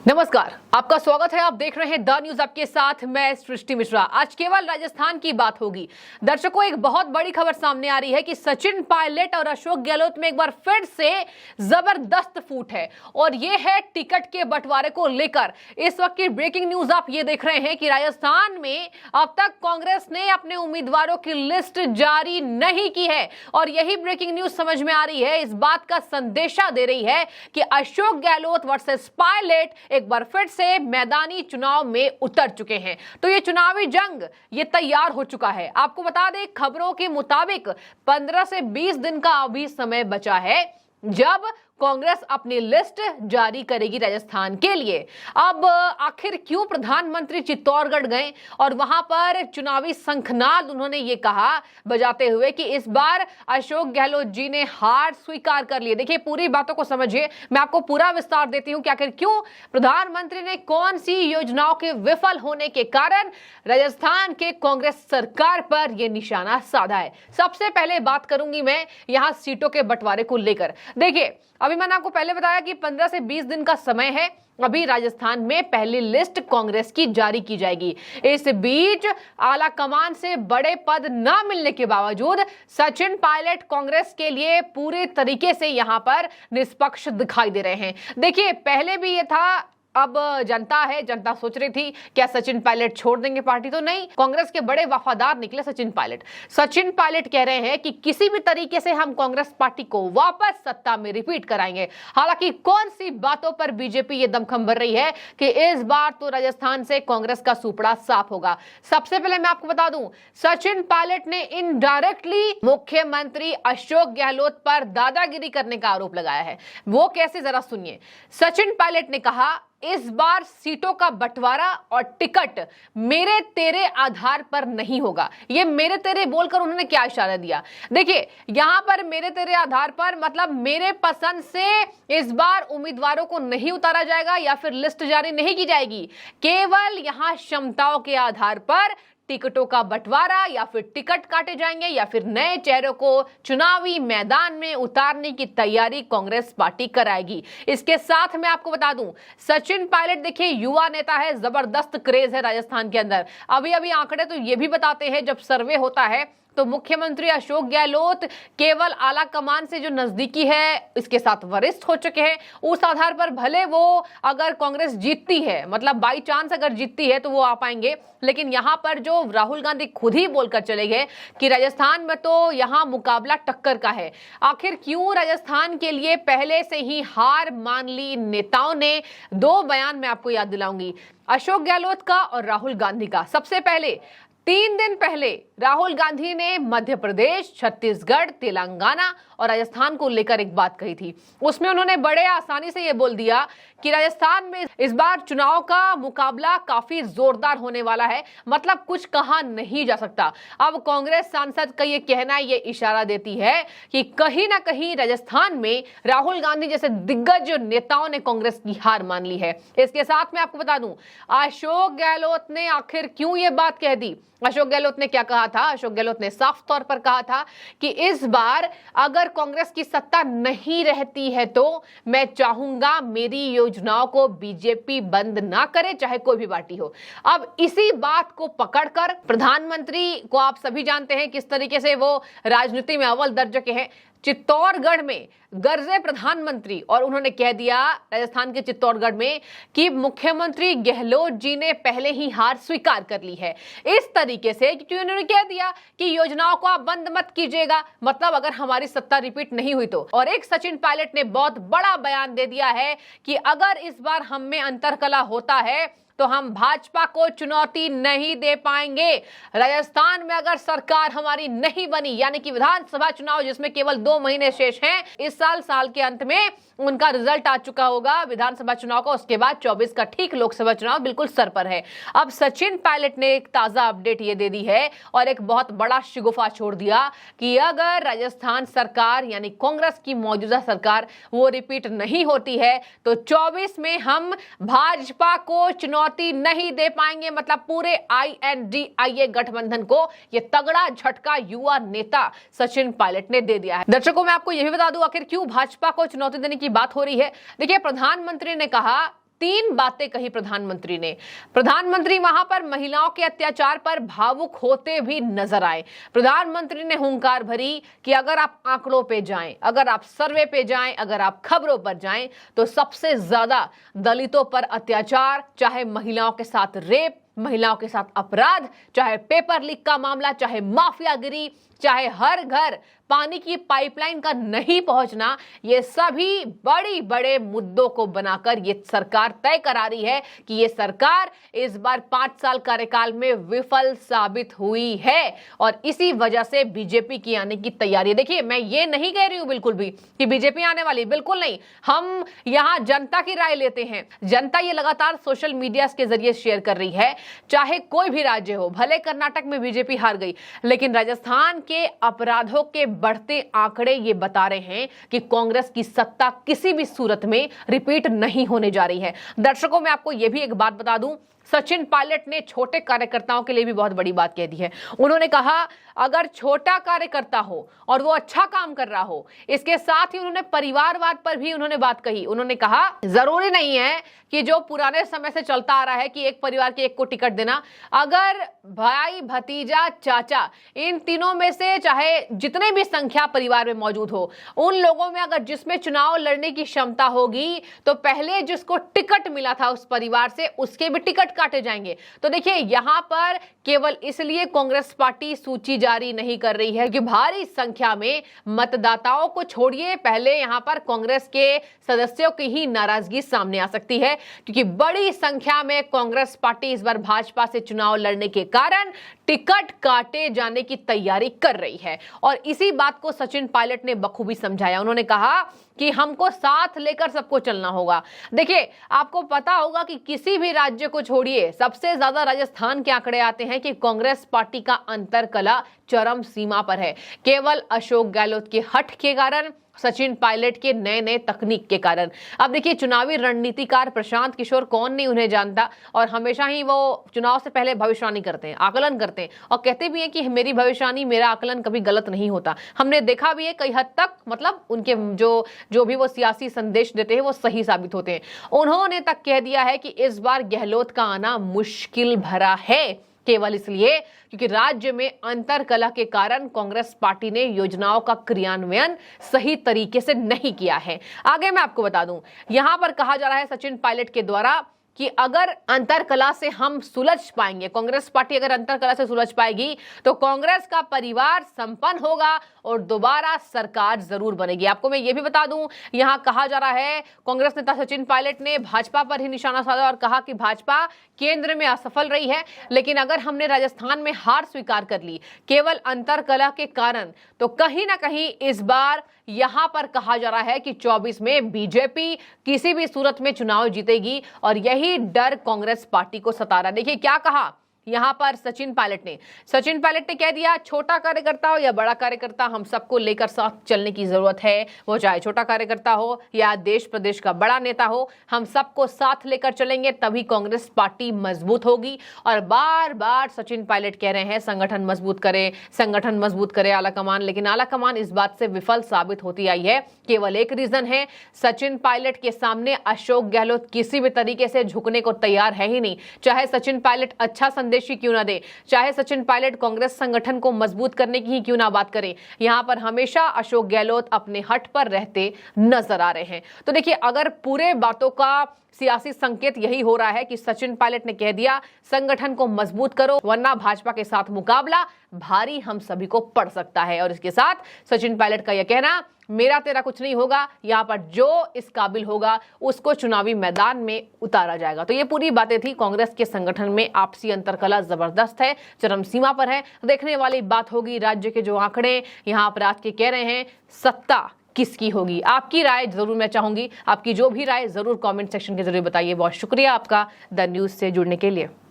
नमस्कार, आपका स्वागत है। आप देख रहे हैं द न्यूज, आपके साथ मैं सृष्टि मिश्रा। आज केवल राजस्थान की बात होगी। दर्शकों, एक बहुत बड़ी खबर सामने आ रही है कि सचिन पायलट और अशोक गहलोत में एक बार फिर से जबरदस्त फूट है और ये है टिकट के बंटवारे को लेकर। इस वक्त की ब्रेकिंग न्यूज आप ये देख रहे हैं कि राजस्थान में अब तक कांग्रेस ने अपने उम्मीदवारों की लिस्ट जारी नहीं की है और यही ब्रेकिंग न्यूज समझ में आ रही है, इस बात का संदेशा दे रही है कि अशोक गहलोत वर्सेस पायलट एक बार फिर से मैदानी चुनाव में उतर चुके हैं। तो ये चुनावी जंग ये तैयार हो चुका है। आपको बता दें, खबरों के मुताबिक 15 से 20 दिन का अभी समय बचा है जब कांग्रेस अपनी लिस्ट जारी करेगी राजस्थान के लिए। अब आखिर क्यों प्रधानमंत्री चित्तौड़गढ़ गए और वहां पर चुनावी शंखनाद उन्होंने ये कहा बजाते हुए कि इस बार अशोक गहलोत जी ने हार स्वीकार कर ली। देखिए, पूरी बातों को समझिए, मैं आपको पूरा विस्तार देती हूं कि आखिर क्यों प्रधानमंत्री ने कौन सी योजनाओं के विफल होने के कारण राजस्थान के कांग्रेस सरकार पर यह निशाना साधा है। सबसे पहले बात करूंगी मैं यहां सीटों के बंटवारे को लेकर। देखिए, अभी मैंने आपको पहले बताया कि 15 से 20 दिन का समय है। अभी राजस्थान में पहली लिस्ट कांग्रेस की जारी की जाएगी। इस बीच आला कमान से बड़े पद न मिलने के बावजूद सचिन पायलट कांग्रेस के लिए पूरे तरीके से यहां पर निष्पक्ष दिखाई दे रहे हैं। देखिए, पहले भी ये था, अब जनता सोच रही थी क्या सचिन पायलट छोड़ देंगे पार्टी, तो नहीं, कांग्रेस के बड़े वफादार निकले सचिन पायलट कह रहे हैं कि किसी भी तरीके से हम कांग्रेस पार्टी को वापस सत्ता में रिपीट कराएंगे। हालांकि कौन सी बातों पर बीजेपी ये दमखम भर रही है कि इस बार तो राजस्थान से कांग्रेस का सुपड़ा साफ होगा। सबसे पहले मैं आपको बता दूं, सचिन पायलट ने इनडायरेक्टली मुख्यमंत्री अशोक गहलोत पर दादागिरी करने का आरोप लगाया है। वो कैसे, जरा सुनिए। सचिन पायलट ने कहा, इस बार सीटों का बंटवारा और टिकट मेरे तेरे आधार पर नहीं होगा। ये मेरे तेरे बोलकर उन्होंने क्या इशारा दिया? देखिए, यहां पर मेरे तेरे आधार पर मतलब मेरे पसंद से इस बार उम्मीदवारों को नहीं उतारा जाएगा या फिर लिस्ट जारी नहीं की जाएगी। केवल यहां क्षमताओं के आधार पर टिकटों का बंटवारा या फिर टिकट काटे जाएंगे या फिर नए चेहरों को चुनावी मैदान में उतारने की तैयारी कांग्रेस पार्टी कराएगी। इसके साथ मैं आपको बता दूं, सचिन पायलट देखिए युवा नेता है, जबरदस्त क्रेज है राजस्थान के अंदर। अभी अभी आंकड़े तो ये भी बताते हैं, जब सर्वे होता है तो मुख्यमंत्री अशोक गहलोत केवल आला कमान से जो नजदीकी है, इसके साथ वरिष्ठ हो चुके हैं। उस आधार पर भले वो अगर कांग्रेस जीतती है, मतलब बाई चांस अगर जीतती है तो वो आ पाएंगे, लेकिन यहां पर जो राहुल गांधी खुद ही बोलकर चले गए कि राजस्थान में तो यहां मुकाबला टक्कर का है। आखिर क्यों राजस्थान के लिए पहले से ही हार मान ली नेताओं ने? दो बयान मैं आपको याद दिलाऊंगी, अशोक गहलोत का और राहुल गांधी का। सबसे पहले 3 दिन पहले राहुल गांधी ने मध्य प्रदेश, छत्तीसगढ़, तेलंगाना और राजस्थान को लेकर एक बात कही थी। उसमें उन्होंने बड़े आसानी से यह बोल दिया कि राजस्थान में इस बार चुनाव का मुकाबला काफी जोरदार होने वाला है, मतलब कुछ कहा नहीं जा सकता। अब कांग्रेस सांसद का यह कहना, ये इशारा देती है कि कहीं ना कहीं राजस्थान में राहुल गांधी जैसे दिग्गज नेताओं ने कांग्रेस की हार मान ली है। इसके साथ मैं आपको बता दूं, अशोक गहलोत ने आखिर क्यों ये बात कह दी? अशोक गहलोत ने क्या कहा था? अशोक गहलोत ने साफ तौर पर कहा था कि इस बार अगर कांग्रेस की सत्ता नहीं रहती है तो मैं चाहूंगा मेरी योजनाओं को बीजेपी बंद ना करे, चाहे कोई भी पार्टी हो। अब इसी बात को पकड़कर प्रधानमंत्री को आप सभी जानते हैं किस तरीके से वो राजनीति में अव्वल दर्जे के हैं। चित्तौड़गढ़ में गरजे प्रधानमंत्री और उन्होंने कह दिया राजस्थान के चित्तौड़गढ़ में कि मुख्यमंत्री गहलोत जी ने पहले ही हार स्वीकार कर ली है। इस तरीके से क्योंकि उन्होंने कह दिया कि योजनाओं को आप बंद मत कीजिएगा, मतलब अगर हमारी सत्ता रिपीट नहीं हुई तो। और एक सचिन पायलट ने बहुत बड़ा बयान दे दिया है कि अगर इस बार हम में अंतरकलह होता है तो हम भाजपा को चुनौती नहीं दे पाएंगे। राजस्थान में अगर सरकार हमारी नहीं बनी, यानी कि विधानसभा चुनाव जिसमें केवल 2 महीने शेष हैं, इस साल के अंत में उनका रिजल्ट आ चुका होगा विधानसभा चुनाव का, उसके बाद 24 का ठीक लोकसभा चुनाव बिल्कुल सर पर है। अब सचिन पायलट ने एक ताजा अपडेट ये दे दी है और एक बहुत बड़ा शिगुफा छोड़ दिया कि अगर राजस्थान सरकार यानी कांग्रेस की मौजूदा सरकार वो रिपीट नहीं होती है तो 24 में हम भाजपा को चुनौती नहीं दे पाएंगे। मतलब पूरे INDIA गठबंधन को ये तगड़ा झटका युवा नेता सचिन पायलट ने दे दिया है। दर्शकों, मैं आपको यह भी बता दूं आखिर क्यों भाजपा को चुनौती देने की बात हो रही है। देखिए, प्रधानमंत्री ने कहा 3 बातें कही प्रधानमंत्री ने। प्रधानमंत्री वहां पर महिलाओं के अत्याचार पर भावुक होते भी नजर आए। प्रधानमंत्री ने हुंकार भरी कि अगर आप आंकड़ों पे जाएं, अगर आप सर्वे पे जाएं, अगर आप खबरों पर जाएं, तो सबसे ज्यादा दलितों पर अत्याचार, चाहे महिलाओं के साथ रेप, महिलाओं के साथ अपराध, चाहे पेपर लीक का मामला, चाहे माफियागिरी, चाहे हर घर पानी की पाइपलाइन का नहीं पहुंचना, ये सभी बड़ी बड़े मुद्दों को बनाकर ये सरकार तय करा रही है कि ये सरकार इस बार 5 साल कार्यकाल में विफल साबित हुई है और इसी वजह से बीजेपी की आने की तैयारी। देखिए, मैं ये नहीं कह रही हूं बिल्कुल भी कि बीजेपी आने वाली, बिल्कुल नहीं। हम यहां जनता की राय लेते हैं। जनता ये लगातार सोशल मीडिया के जरिए शेयर कर रही है, चाहे कोई भी राज्य हो। भले कर्नाटक में बीजेपी हार गई, लेकिन राजस्थान के अपराधों के बढ़ते आंकड़े ये बता रहे हैं कि कांग्रेस की सत्ता किसी भी सूरत में रिपीट नहीं होने जा रही है। दर्शकों, मैं आपको यह भी एक बात बता दूं, सचिन पायलट ने छोटे कार्यकर्ताओं के लिए भी बहुत बड़ी बात कह दी है। उन्होंने कहा अगर छोटा कार्यकर्ता हो और वो अच्छा काम कर रहा हो, इसके साथ ही उन्होंने परिवारवाद पर भी उन्होंने बात कही। उन्होंने कहा जरूरी नहीं है कि जो पुराने समय से चलता आ रहा है कि एक परिवार के एक को टिकट देना, अगर भाई, भतीजा, चाचा, इन तीनों में से चाहे जितने भी संख्या परिवार में मौजूद हो, उन लोगों में अगर जिसमें चुनाव लड़ने की क्षमता होगी तो पहले जिसको टिकट मिला था उस परिवार से, उसके भी टिकट काटे जाएंगे। तो देखिए, यहां पर केवल इसलिए कांग्रेस पार्टी सूची जारी नहीं कर रही है कि भारी संख्या में मतदाताओं को छोड़िए, पहले यहां पर कांग्रेस के सदस्यों की ही नाराजगी सामने आ सकती है, क्योंकि बड़ी संख्या में कांग्रेस पार्टी इस बार भाजपा से चुनाव लड़ने के कारण टिकट काटे जाने की तैयारी कर रही है। और इसी बात को सचिन पायलट ने बखूबी समझाया। उन्होंने कहा कि हमको साथ लेकर सबको चलना होगा। देखिए, आपको पता होगा कि किसी भी राज्य को छोड़िए, सबसे ज्यादा राजस्थान के आंकड़े आते हैं कि कांग्रेस पार्टी का अंतरकलह चरम सीमा पर है। केवल अशोक गहलोत के हठ के कारण, सचिन पायलट के नए नए तकनीक के कारण। अब देखिए, चुनावी रणनीतिकार प्रशांत किशोर, कौन नहीं उन्हें जानता, और हमेशा ही वो चुनाव से पहले भविष्यवाणी करते हैं, आकलन करते हैं और कहते भी हैं कि मेरी भविष्यवाणी, मेरा आकलन कभी गलत नहीं होता। हमने देखा भी है कई हद तक, मतलब उनके जो भी वो सियासी संदेश देते हैं वो सही साबित होते हैं। उन्होंने तक कह दिया है कि इस बार गहलोत का आना मुश्किल भरा है, केवल इसलिए क्योंकि राज्य में अंतरकलह के कारण कांग्रेस पार्टी ने योजनाओं का क्रियान्वयन सही तरीके से नहीं किया है। आगे मैं आपको बता दूं, यहां पर कहा जा रहा है सचिन पायलट के द्वारा कि अगर अंतरकलह से हम सुलझ पाएंगे, कांग्रेस पार्टी अगर अंतरकलह से सुलझ पाएगी तो कांग्रेस का परिवार संपन्न होगा और दोबारा सरकार जरूर बनेगी। आपको मैं ये भी बता दूं, यहां कहा जा रहा है, कांग्रेस नेता सचिन पायलट ने भाजपा पर ही निशाना साधा और कहा कि भाजपा केंद्र में असफल रही है, लेकिन अगर हमने राजस्थान में हार स्वीकार कर ली केवल अंतरकलह के कारण, तो कहीं ना कहीं इस बार यहां पर कहा जा रहा है कि 24 में बीजेपी किसी भी सूरत में चुनाव जीतेगी और यही डर कांग्रेस पार्टी को सता रहा है। देखिए क्या कहा यहां पर सचिन पायलट ने कह दिया, छोटा कार्यकर्ता हो या बड़ा कार्यकर्ता, हम सबको लेकर साथ चलने की जरूरत है। वो चाहे छोटा कार्यकर्ता हो या देश प्रदेश का बड़ा नेता हो, हम सबको साथ लेकर चलेंगे, तभी कांग्रेस पार्टी मजबूत होगी। और बार बार सचिन पायलट कह रहे हैं संगठन मजबूत करे आला कमान, लेकिन आला कमान इस बात से विफल साबित होती आई है। केवल एक रीजन है, सचिन पायलट के सामने अशोक गहलोत किसी भी तरीके से झुकने को तैयार है ही नहीं। चाहे सचिन पायलट अच्छा संदेश ही क्यों ना दे, चाहे सचिन पायलट कांग्रेस संगठन को मजबूत करने की ही क्यों ना बात करें, यहां पर हमेशा अशोक गहलोत अपने हट पर रहते नजर आ रहे हैं। तो देखिए, अगर पूरे बातों का सियासी संकेत यही हो रहा है कि सचिन पायलट ने कह दिया संगठन को मजबूत करो, वरना भाजपा के साथ मुकाबला भारी हम सभी को पड़ सकता है। और इसके साथ सचिन पायलट का यह कहना, मेरा तेरा कुछ नहीं होगा, यहाँ पर जो इस काबिल होगा उसको चुनावी मैदान में उतारा जाएगा। तो ये पूरी बातें थी। कांग्रेस के संगठन में आपसी अंतरकलह जबरदस्त है, चरम सीमा पर है। देखने वाली बात होगी, राज्य के जो आंकड़े यहाँ अपराध के कह रहे हैं, सत्ता किसकी होगी। आपकी राय जरूर मैं चाहूंगी, आपकी जो भी राय जरूर कमेंट सेक्शन के जरिए बताइए। बहुत शुक्रिया आपका द न्यूज से जुड़ने के लिए।